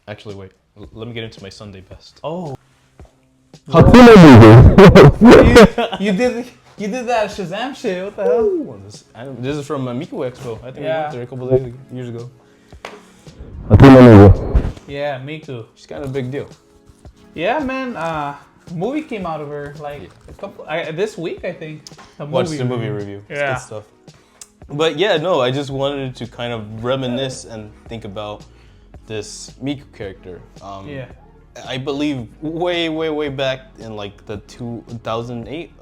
Actually, wait. Let me get into my Sunday best. Oh. Hatsune Miku. You did that Shazam shit. What the hell? Ooh, this is from Miku Expo. I think we went there a couple of years ago. Hatsune Miku. Yeah, Miku. She's kind of a big deal. Yeah, man. Movie came out of her like a couple this week, I think. Watch the movie review. It's good stuff. But yeah, no, I just wanted to kind of reminisce and think about this Miku character. I believe way back in like the 2008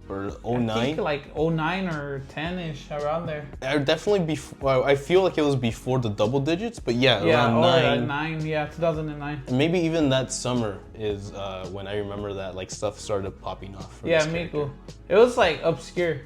or 09. I think like 09 or 10-ish, around there. Definitely before. I feel like it was before the double digits, but around 9. 2009. And maybe even that summer is when I remember that like stuff started popping off. Miku. It was like obscure.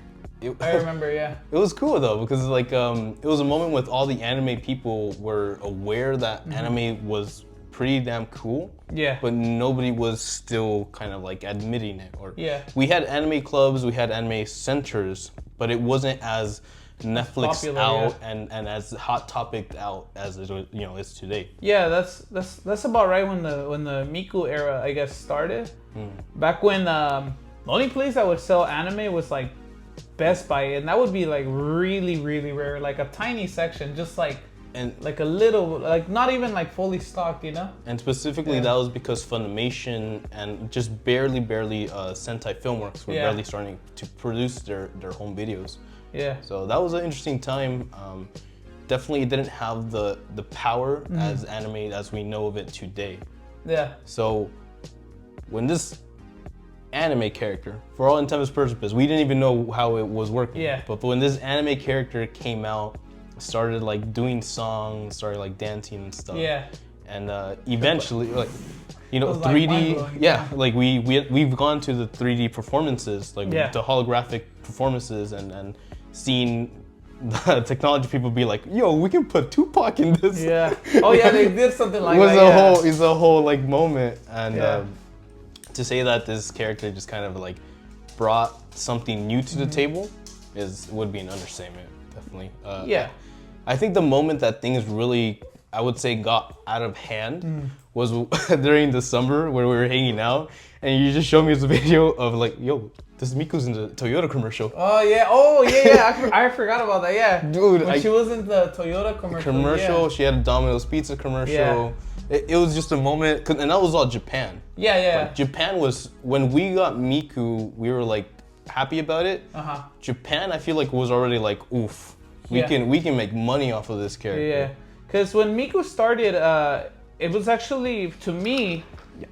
I remember, It was cool though, because like it was a moment with all the anime people were aware that anime was pretty damn cool. Yeah. But nobody was still kind of like admitting it. Or we had anime clubs, we had anime centers, but it wasn't as Netflix popular, out and as hot topic out as it is today. Yeah, that's about right when the Miku era, I guess, started. Back when the only place that would sell anime was like Best Buy, and that would be like really rare, like a tiny section, just like like a little, like not even like fully stocked, And specifically that was because Funimation and just barely Sentai Filmworks were barely starting to produce their home videos. Yeah. So that was an interesting time. Definitely didn't have the power as anime as we know of it today. Yeah. So when this anime character, for all intents and purposes, we didn't even know how it was working. Yeah. But when this anime character came out, started like doing songs, started like dancing and stuff. Yeah. And eventually, like 3D. Like we've gone to the 3D performances, like the holographic performances, and seen the technology people be like, "Yo, we can put Tupac in this." Yeah. Oh yeah, they did something like that. It's a whole like moment, and to say that this character just kind of like brought something new to the table would be an understatement, definitely. I think the moment that things really, I would say, got out of hand was during the summer where we were hanging out, and you just showed me this video of like, yo, this Miku's in the Toyota commercial. Oh yeah, I forgot about that. Yeah, dude, when she was in the Toyota commercial. She had a Domino's Pizza commercial. Yeah. It was just a moment, and that was all Japan. Like, Japan was, when we got Miku, we were like happy about it. Japan, I feel like, was already like, oof, we can make money off of this character. Yeah, because when Miku started, it was actually, to me,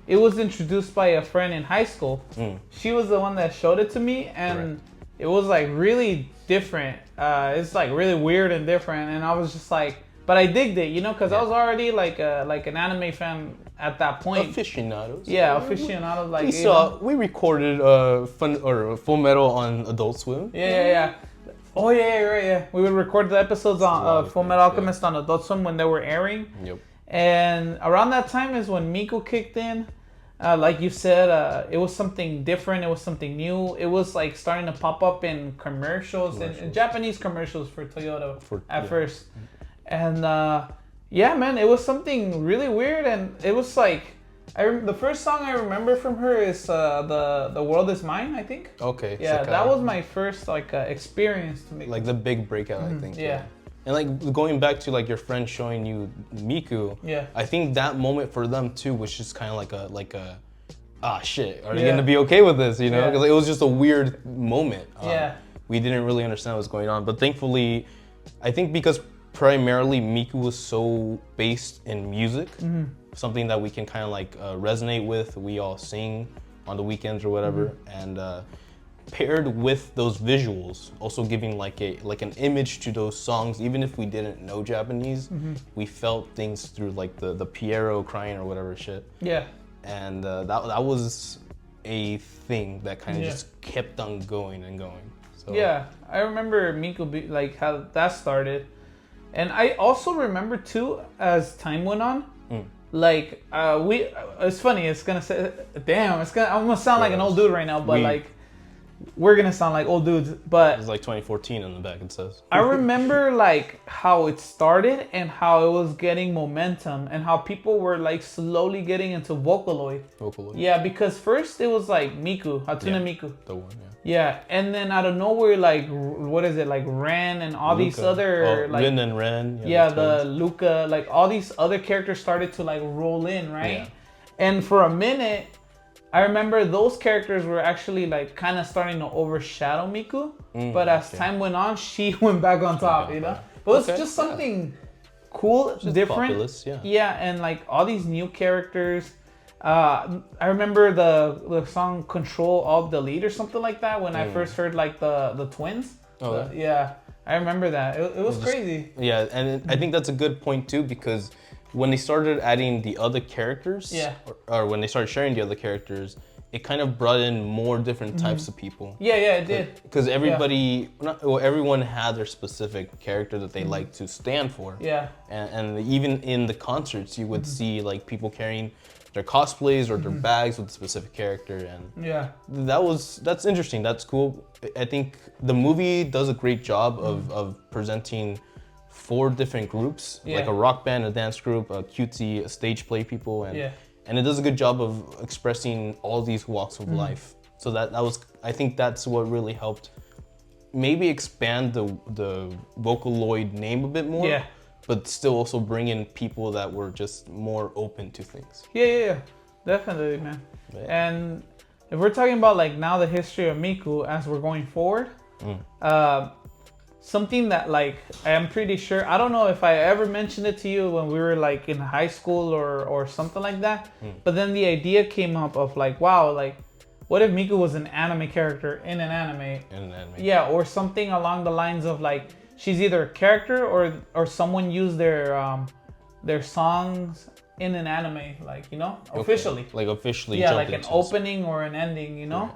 it was introduced by a friend in high school. She was the one that showed it to me, and it was like really different. It's like really weird and different, and I was just like, but I digged it, because I was already like an anime fan at that point. Aficionados. Yeah, aficionados. Like we recorded Full Metal on Adult Swim. Yeah. Oh yeah, right. Yeah, we would record the episodes on Full Metal Alchemist on Adult Swim when they were airing. Yep. And around that time is when Miku kicked in. Like you said, it was something different. It was something new. It was like starting to pop up in commercials. In Japanese commercials for Toyota at first. And man, it was something really weird, and it was like the first song I remember from her is the World Is Mine, I think. Okay. Yeah, that was my first like experience to make. Like the big breakout, I think. Yeah. And like going back to like your friend showing you Miku, I think that moment for them too was just kind of like a shit, are they gonna be okay with this? Because it was just a weird moment. We didn't really understand what was going on, but thankfully, I think because primarily Miku was so based in music, something that we can kind of like resonate with. We all sing on the weekends or whatever, and paired with those visuals, also giving like an image to those songs. Even if we didn't know Japanese, we felt things through like the Piero crying or whatever shit. Yeah. And that was a thing that kind of just kept on going and going. So yeah, I remember Miku like how that started. And I also remember too, as time went on, like it's funny. It's gonna say, damn, I'm gonna sound like an old dude right now, but like we're gonna sound like old dudes, but it's like 2014 on the back. It says. I remember like how it started and how it was getting momentum and how people were like slowly getting into Vocaloid. Yeah, because first it was like Miku, Hatsune Miku. The one, yeah, and then out of nowhere, like what is it, like Ren and all these other like Rin and Ren. Yeah, the Luca, like all these other characters started to like roll in, right? Yeah. And for a minute, I remember those characters were actually like kind of starting to overshadow Miku. But as time went on, she went back on top, you know? But it was just something cool, just different. Populous, yeah, and like all these new characters. I remember the song Control Alt Delete or something like that when I first heard like the twins. Yeah, I remember that. It was crazy. Yeah, and I think that's a good point too, because when they started adding the other characters, or when they started sharing the other characters, it kind of brought in more different types of people. Yeah, it did. Because everyone had their specific character that they like to stand for. Yeah. And even in the concerts, you would see like people carrying their cosplays or their bags with a specific character, and that's interesting. That's cool. I think the movie does a great job of presenting 4 different groups, like a rock band, a dance group, a cutesy, a stage play people, and it does a good job of expressing all these walks of life. So that was, I think that's what really helped maybe expand the Vocaloid name a bit more. But still also bring in people that were just more open to things. Yeah. Definitely, man. And if we're talking about like now the history of Miku as we're going forward, something that like I am pretty sure, I don't know if I ever mentioned it to you when we were like in high school or something like that, but then the idea came up of like, wow, like what if Miku was an anime character in an anime? Yeah, or something along the lines of like, she's either a character or someone used their songs in an anime, like, you know, officially. Like officially. Yeah, like an opening or an ending, you know?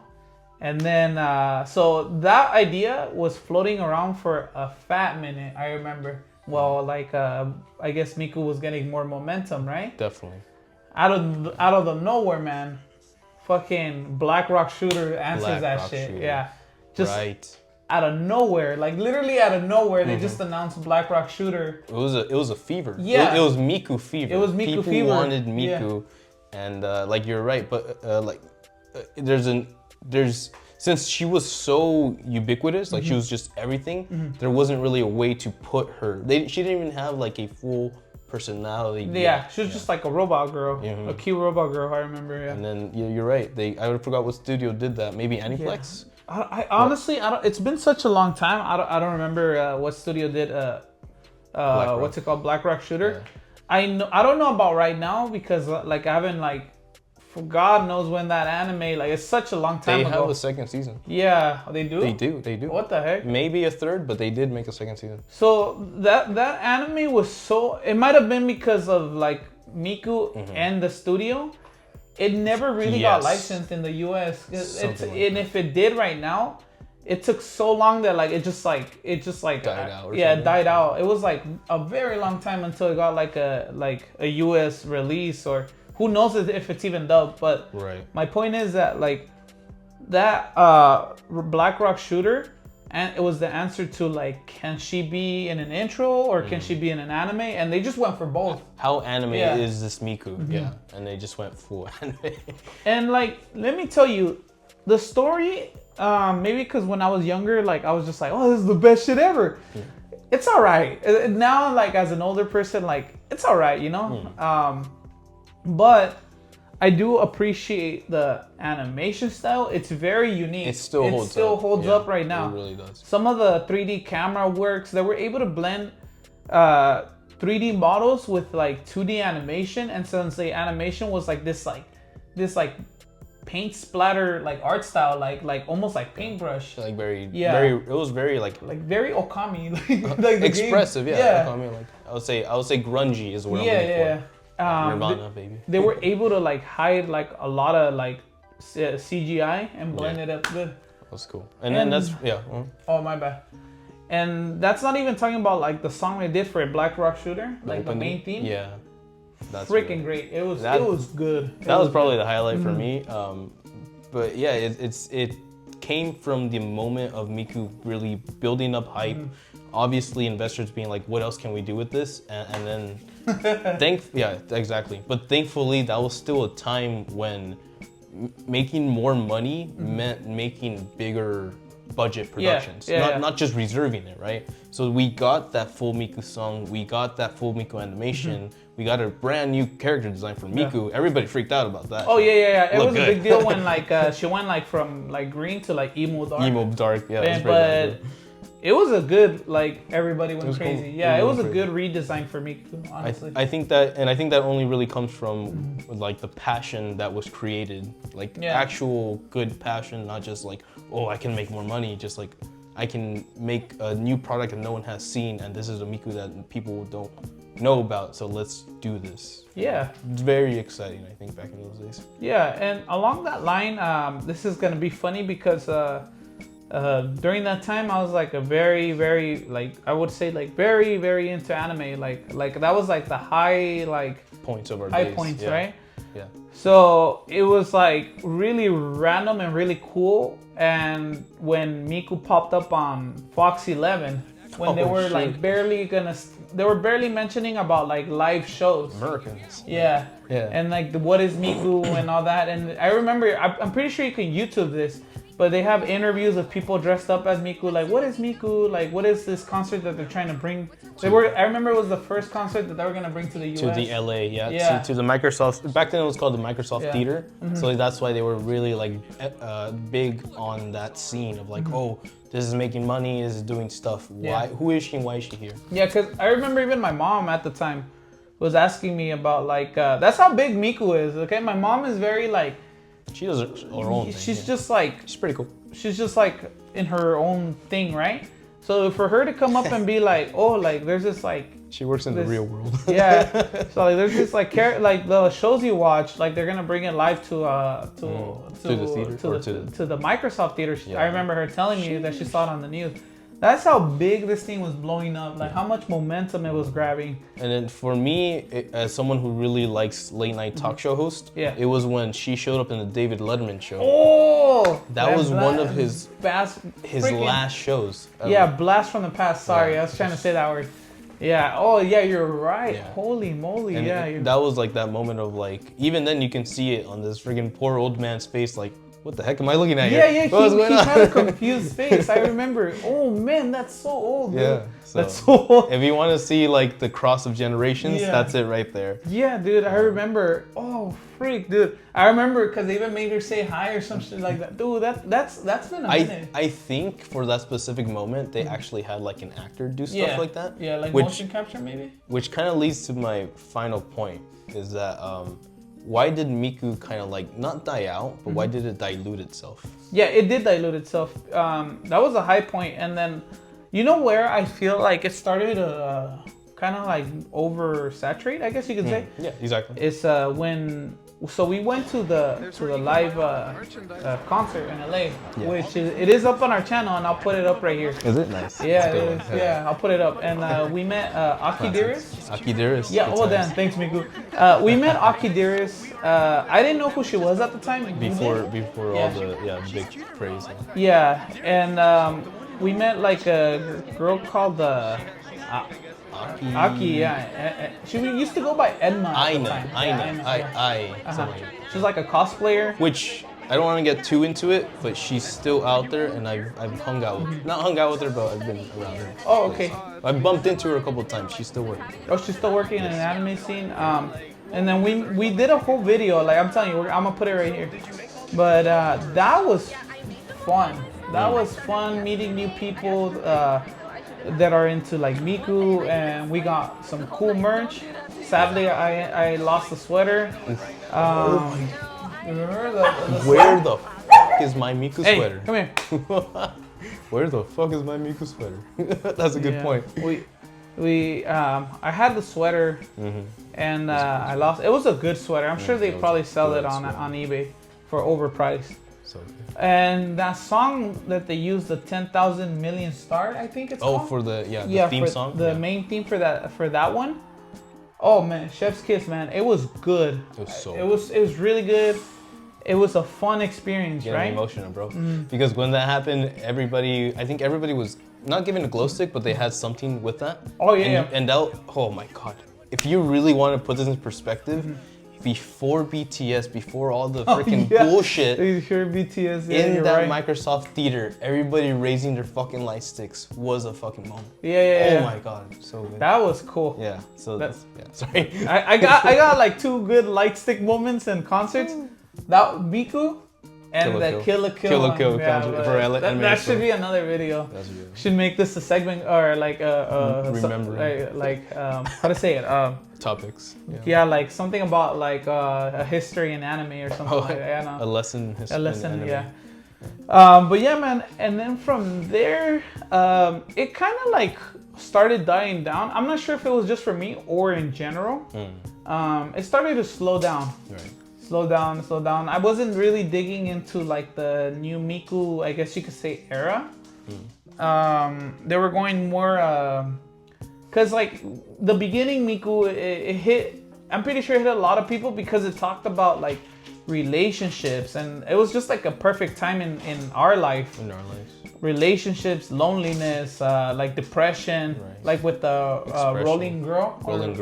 And then, so that idea was floating around for a fat minute, I remember. Well, like, I guess Miku was getting more momentum, right? Definitely. Out of the nowhere, man, fucking Black Rock Shooter answers that shit. Shooter. Yeah. Just out of nowhere, like literally out of nowhere, they just announced Black Rock Shooter. It was a fever. Yeah, it was Miku fever. It was Miku fever. People wanted Miku, and like you're right, but there's since she was so ubiquitous, like she was just everything. There wasn't really a way to put her. She didn't even have like a full personality. Yeah, she was just like a robot girl, a cute robot girl. I remember. Yeah. And then you're right. I forgot what studio did that. Maybe Aniplex. Yeah. I honestly, I don't. It's been such a long time. I don't remember what studio did. What's it called? Black Rock Shooter. Yeah. I don't know about right now because like I haven't like, for God knows when that anime, like it's such a long time ago. They have a second season. Yeah, they do. They do. What the heck? Maybe a third, but they did make a second season. So that anime was so. It might have been because of like Miku and the studio. It never really got licensed in the US. And if it did right now, it took so long that like it just like died out. It died out. It was like a very long time until it got like a US release, or who knows if it's even dubbed. But my point is that like that Black Rock Shooter, and it was the answer to like, can she be in an intro or can she be in an anime? And they just went for both. How anime is this Miku? Yeah, and they just went full anime. And like, let me tell you, the story, maybe because when I was younger, like I was just like, oh, this is the best shit ever. It's all right. Now, like as an older person, like it's all right, you know? But I do appreciate the animation style. It's very unique. It still holds up right now. It really does. Some of the 3D camera works, they were able to blend 3D models with like 2D animation, and since the animation was like this paint splatter like art style, like almost like paintbrush. Like very it was very like very Okami, like expressive, Okami, like I would say grungy is what I'm looking for. Nirvana, baby. They were able to like hide like a lot of like CGI and blend it up good. That's cool. And then that's Oh, my bad. And that's not even talking about like the song they did for a Black Rock Shooter, like the main theme. Yeah, that's freaking great. It was good. That was probably the highlight for me. But yeah, it came from the moment of Miku really building up hype. Obviously, investors being like, "What else can we do with this?" And then, exactly. But thankfully, that was still a time when making more money meant making bigger budget productions, not just reserving it, right? So we got that full Miku song, we got that full Miku animation, we got a brand new character design for Miku. Everybody freaked out about that. Oh yeah. It was a big deal when like she went like from like green to like emo dark. Emo dark, yeah. And, but it was a good like everybody went crazy. Cool. Yeah, it was a good redesign for Miku, honestly. I think that only really comes from like the passion that was created, like actual good passion, not just like, oh, I can make more money, just like I can make a new product that no one has seen, and this is a Miku that people don't know about, so let's do this. Yeah. It's very exciting, I think, back in those days. Yeah, and along that line, this is gonna be funny because during that time I was like a very, very, like I would say like very, very into anime. Like that was like the high points of our high days. points, Yeah. right? Yeah. So it was like really random and really cool. And when Miku popped up on Fox 11, when they were like they were barely mentioning about like live shows. Americans. Yeah. Yeah. And like what is Miku and all that. And I remember, I'm pretty sure you can YouTube this, but they have interviews of people dressed up as Miku. Like, what is Miku? Like, what is this concert that they're trying to bring? I remember it was the first concert that they were going to bring to the US. To the LA, to the Microsoft. Back then it was called the Microsoft Theater. So that's why they were really like big on that scene of like, oh, this is making money, this is doing stuff. Why? Who is she and why is she here? Yeah, because I remember even my mom at the time was asking me about like, that's how big Miku is, okay? My mom is very like, she does her own thing. She's just like... She's pretty cool. She's just like in her own thing, right? So for her to come up and be like, oh, like there's this like... She works in the real world. Yeah. So like there's this like like the shows you watch, like they're gonna bring it live to the theater to the Microsoft theater. I remember her telling me that she saw it on the news. That's how big this thing was blowing up, like how much momentum it was grabbing. And then for me, as someone who really likes late night talk show host, it was when she showed up in the David Letterman show. Oh! That was one of his last shows. Yeah, blast from the past. Sorry, I was trying to say that word. Yeah. Oh, yeah, you're right. Yeah. Holy moly. And that was like that moment of like, even then you can see it on this friggin' poor old man's face, like, what the heck am I looking at here? Yeah, he had a confused face. I remember. Oh man, that's so old. Dude. Yeah, that's so old. If you want to see like the cross of generations, that's it right there. Yeah, dude, I remember. Oh freak, dude. I remember because they even made her say hi or some shit like that. Dude, that's been a minute. I think for that specific moment, they actually had like an actor do stuff like that. Yeah, like motion capture maybe. Which kind of leads to my final point is that. Why did Miku kind of like not die out, but why did it dilute itself? Yeah, it did dilute itself. That was a high point, and then you know where I feel like it started to kind of like oversaturate, I guess you could say. Yeah, exactly. It's when we went to the live concert in LA, which it is up on our channel, and I'll put it up right here. Is it nice? Yeah, it is. Yeah, I'll put it up. And we met Aki Dearest. Aki Dearest. Yeah. Oh damn, thanks Miku. We met Aki Dearest. I didn't know who she was at the time. Before all the big praise. Yeah, and we met like a girl called Aki, yeah. She used to go by Edma. I know. She's like a cosplayer. Which I don't want to get too into it, but she's still out there, and I've hung out with her. Not hung out with her, but I've been around her. Oh, okay. I've bumped into her a couple of times. She's still working. Oh, she's still working in an anime scene. And then we did a whole video. Like I'm telling you, I'm gonna put it right here. But that was fun. That was fun meeting new people. That are into like Miku, and we got some cool merch. Sadly, I lost the sweater. Remember Where the fuck is my Miku sweater? Come here. Where the fuck is my Miku sweater? That's a good point. I had the sweater, and I lost. It was a good sweater. I'm sure they probably sell it on eBay for overpriced. So good. And that song that they used, the 10,000 million star, I think it's called. Oh, for the theme song? The main theme for that one. Oh man, Chef's Kiss, man. It was good. It was it was really good. it was a fun experience, Getting right? emotional, bro. Because when that happened, I think everybody was not given a glow stick, but they had something with that. Oh yeah. And that, oh my god. If you really want to put this in perspective, before BTS, before all the freaking bullshit, Before BTS, in that Microsoft theater, everybody raising their fucking light sticks was a fucking moment. Yeah. Oh my god, so good. That was cool. Yeah. So sorry. I got like 2 good light stick moments in concerts. That Miku and the Kill la Kill. That should be another video. Should make this a segment or like how to say it? Topics. Yeah, like something about like a history in anime or something like that. A lesson. A lesson, yeah. But yeah, man. And then from there, it kind of like started dying down. I'm not sure if it was just for me or in general. It started to slow down. Right. Slow down. I wasn't really digging into like the new Miku, I guess you could say, era. They were going more, cause like the beginning Miku, it hit. I'm pretty sure it hit a lot of people because it talked about like relationships, and it was just like a perfect time in our life. In our lives. Relationships, loneliness, like depression, like with the Rolling Girl.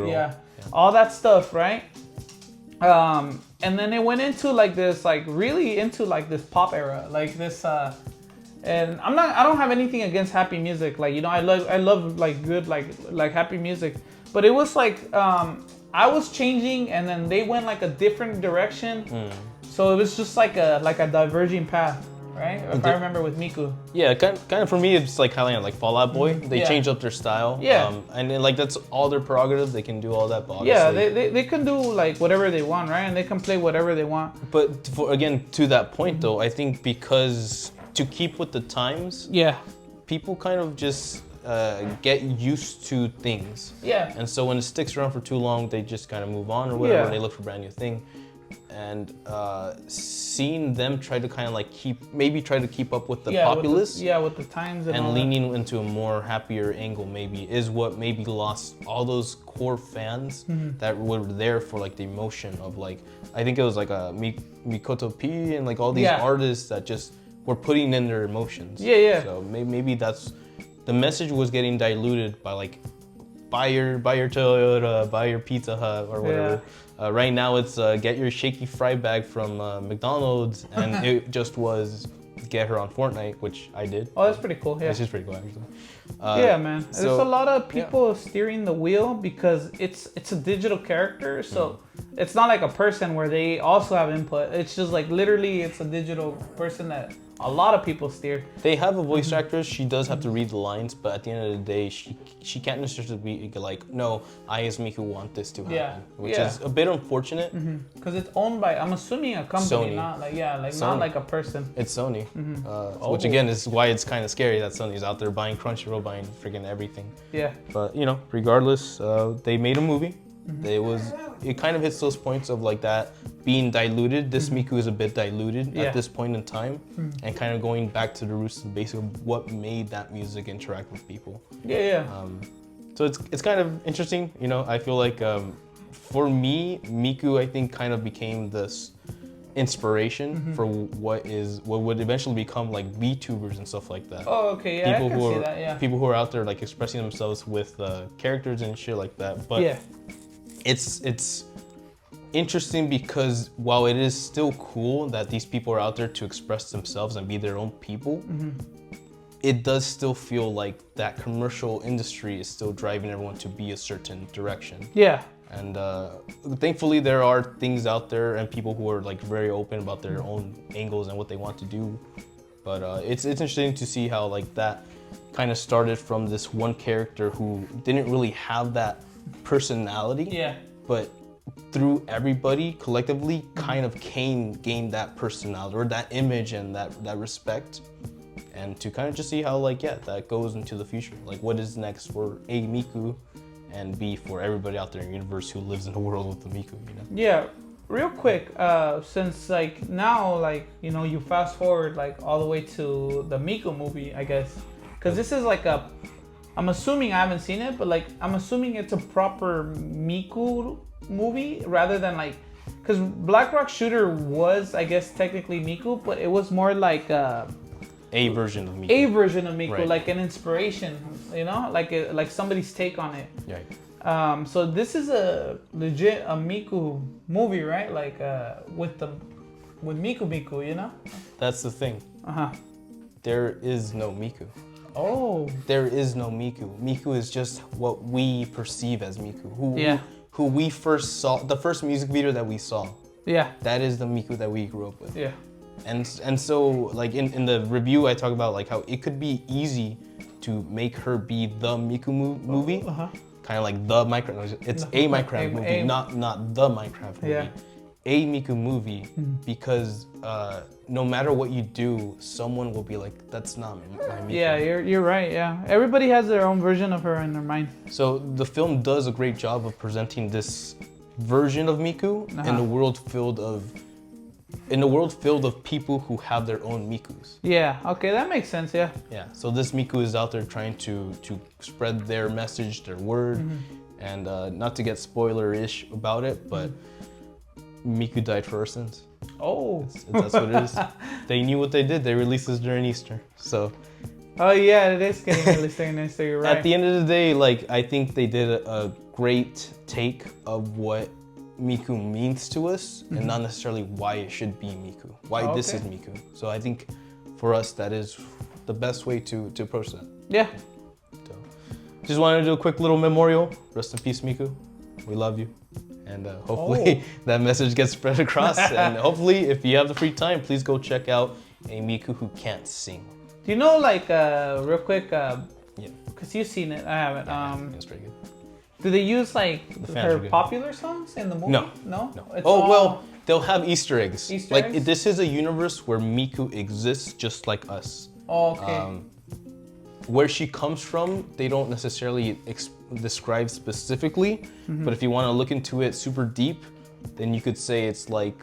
Yeah, all that stuff, right? And then it went into like this, like really into like this pop era, like this. And I don't have anything against happy music, like, you know, I love like good like happy music, but it was like I was changing, and then they went like a different direction, so it was just like a diverging path. Right? If I remember with Miku. Yeah, kind of for me, it's like kind of like Fall Out Boy. They changed up their style. Yeah. And then, like, that's all their prerogative. They can do all that. But yeah, they can do like whatever they want, right? And they can play whatever they want. But again, to that point though, I think because to keep with the times, people kind of just get used to things. Yeah. And so when it sticks around for too long, they just kind of move on or whatever. And they look for a brand new thing. And seeing them try to kind of like keep up with the populace, with the times, and leaning into a more happier angle maybe is what maybe lost all those core fans that were there for like the emotion of, like, I think it was like a Mikoto P and like all these artists that just were putting in their emotions. So maybe that's the message was getting diluted by like buy your Toyota, buy your Pizza Hut or whatever. Right now it's get your shaky fry bag from McDonald's, and it just was get her on Fortnite, which I did. Oh, that's pretty cool. Yeah, it's just pretty cool actually. Yeah, man. There's a lot of people steering the wheel because it's a digital character, so it's not like a person where they also have input. It's just like literally it's a digital person that a lot of people steer. They have a voice actress. She does have to read the lines, but at the end of the day, she can't necessarily be like, no, I as Miku want this to happen, which is a bit unfortunate. Because it's owned by, I'm assuming, a company, Sony. Not like not like a person. It's Sony, which again is why it's kind of scary that Sony's out there buying Crunchyroll, buying freaking everything. Yeah. But you know, regardless, they made a movie. It kind of hits those points of like that being diluted. This Miku is a bit diluted at this point in time, and kind of going back to the roots and basic of what made that music interact with people. So it's kind of interesting, you know. I feel like for me, Miku, I think, kind of became this inspiration for what would eventually become like VTubers and stuff like that. Oh, okay, yeah, I can see that, yeah. People who are out there like expressing themselves with characters and shit like that. But it's interesting because while it is still cool that these people are out there to express themselves and be their own people, it does still feel like that commercial industry is still driving everyone to be a certain direction. Yeah. And thankfully there are things out there and people who are like very open about their own angles and what they want to do. But it's interesting to see how like that kind of started from this one character who didn't really have that personality. Yeah. But through everybody collectively kind of gained that personality or that image and that respect. And to kind of just see how like, that goes into the future. Like what is next for A, Miku, and B, for everybody out there in the universe who lives in a world with the Miku, you know? Yeah, real quick, since like now, like, you know, you fast forward like all the way to the Miku movie, I guess. Because this is like I'm assuming, I haven't seen it, but like I'm assuming it's a proper Miku movie rather than like because Black Rock Shooter was, I guess, technically Miku, but it was more like a version of Miku. A version of Miku, right. like an inspiration, you know, like somebody's take on it. Right. So this is a legit Miku movie, right? Like with Miku, you know. That's the thing. There is no Miku. Oh. There is no Miku. Miku is just what we perceive as Miku. Who we first saw, the first music video that we saw. Yeah. That is the Miku that we grew up with. Yeah. And so like in the review I talk about like how it could be easy to make her be the Miku movie. Kind of like the Minecraft. It's a Minecraft movie, not the Minecraft movie. Yeah. A Miku movie because no matter what you do, someone will be like, that's not my Miku. Yeah, you're right. Yeah, everybody has their own version of her in their mind. So the film does a great job of presenting this version of Miku in a world filled of people who have their own Mikus. Yeah. Okay, that makes sense. Yeah. Yeah. So this Miku is out there trying to spread their message, their word, and not to get spoiler-ish about it, but. Miku died for our sins. Oh. That's what it is. They knew what they did. They released this during Easter. So. Oh yeah, it is getting released during Easter. You're right. At the end of the day, like I think they did a great take of what Miku means to us, and not necessarily why it should be Miku. Why this is Miku. So I think for us that is the best way to approach that. Yeah. So, just wanted to do a quick little memorial. Rest in peace, Miku. We love you. And hopefully that message gets spread across. And hopefully, if you have the free time, please go check out a Miku who can't sing. Do you know, like, real quick, because you've seen it, I haven't. Yeah, it's pretty good. Do they use, like, her popular songs in the movie? No. No? Well, they'll have Easter eggs. Easter eggs? This is a universe where Miku exists just like us. Oh, okay. Where she comes from, they don't necessarily describe specifically, but if you want to look into it super deep, then you could say it's like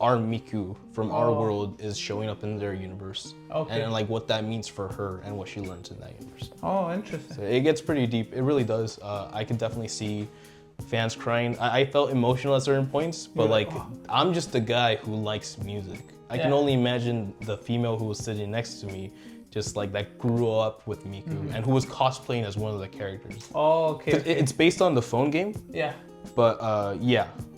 our Miku from our world is showing up in their universe. Okay. And like what that means for her and what she learns in that universe. Oh, interesting. So it gets pretty deep. It really does. I could definitely see fans crying. I felt emotional at certain points, but like I'm just a guy who likes music. I can only imagine the female who was sitting next to me just like that grew up with Miku and who was cosplaying as one of the characters. Oh, okay. It's based on the phone game. Yeah. But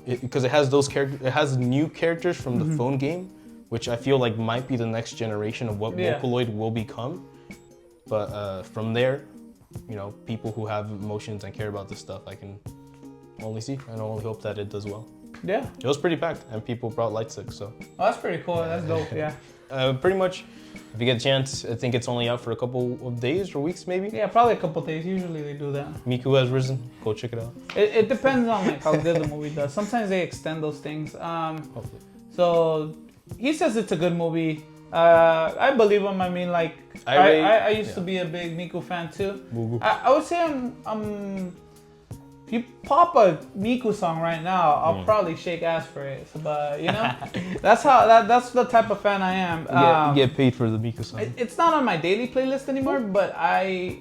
because it has those characters, it has new characters from the phone game, which I feel like might be the next generation of what Vocaloid will become. But from there, you know, people who have emotions and care about this stuff, I can only see and only hope that it does well. Yeah. It was pretty packed and people brought light sticks, so. Oh, that's pretty cool. That's dope, yeah. Pretty much, if you get a chance, I think it's only out for a couple of days or weeks maybe. Yeah, probably a couple days. Usually they do that. Miku has risen. Go check it out. It depends on like how good the movie does. Sometimes they extend those things. Hopefully. So he says it's a good movie. I believe him. I mean, like I used to be a big Miku fan too. I would say I'm if you pop a Miku song right now, I'll probably shake ass for it. But you know, that's the type of fan I am. Get paid for the Miku song. It's not on my daily playlist anymore, but I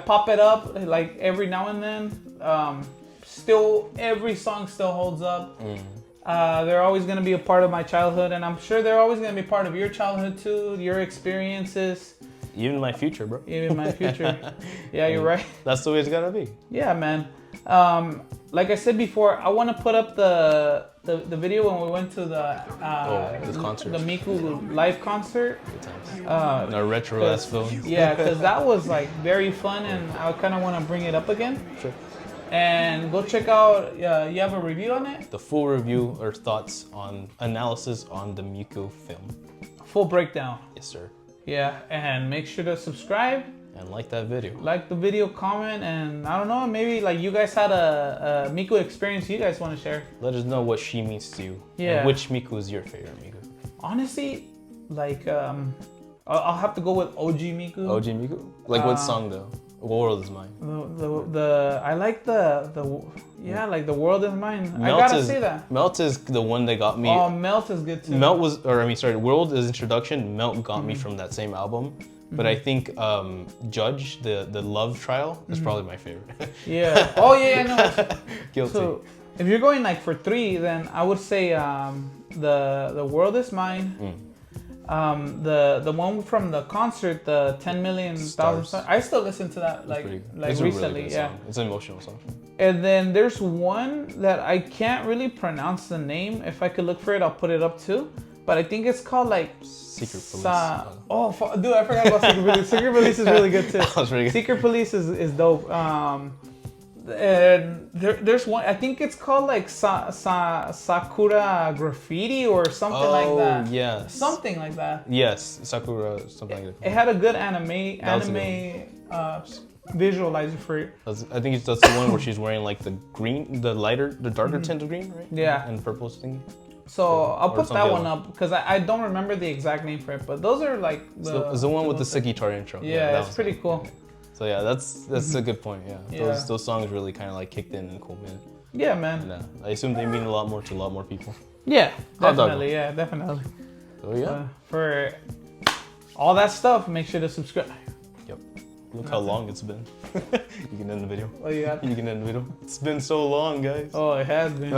pop it up like every now and then. Still, every song still holds up. They're always gonna be a part of my childhood, and I'm sure they're always gonna be part of your childhood too, your experiences. Even my future, bro. Even my future. Yeah, you're right. That's the way it's gotta be. Yeah, man. Like I said before, I want to put up the video when we went to the concert, the Miku live concert. Good times. Our retro ass film. Yeah, because that was like very fun, and I kind of want to bring it up again. Sure. And go check out. You have a review on it. The full review or thoughts on analysis on the Miku film. Full breakdown. Yes, sir. Yeah, and make sure to subscribe. And like that video. Like the video, comment, and I don't know, maybe like you guys had a Miku experience you guys want to share. Let us know what she means to you. Yeah. And which Miku is your favorite Miku? Honestly, like I'll have to go with OG Miku. OG Miku? Like what song though? World is Mine. I like like the World is Mine. I gotta say that. Melt is the one that got me. Oh, Melt is good too. World is introduction. Melt got me from that same album. But I think Judge, the love trial, is probably my favorite. Yeah. Oh yeah, I know. Guilty. If you're going like for 3, then I would say the World Is Mine. The one from the concert, the 10 million stars. I still listen to that like recently. Really song. It's an emotional song. And then there's one that I can't really pronounce the name. If I could look for it, I'll put it up too. But I think it's called like Secret Police. Dude, I forgot about Secret Police. Secret Police is really good too. That was really good. Secret Police is dope. And there's one, I think it's called like Sakura Graffiti or something like that. Yes. Something like that. Yes, Sakura, something like that. It had a good anime visualizer for it. I think that's the one where she's wearing like the darker tint of green, right? Yeah. And purple thing. So I'll put that one up because I don't remember the exact name for it, but those are like it's the one with the sick guitar intro. Yeah, it's pretty cool. So yeah, that's a good point. Yeah, those songs really kind of like kicked in a cool minute. Yeah, man. And, I assume they mean a lot more to a lot more people. Yeah, definitely. Yeah, definitely. So yeah, for all that stuff, make sure to subscribe. Yep. Look how long it's been. You can end the video. Oh, you got? You can end the video. It's been so long, guys. Oh, it has been.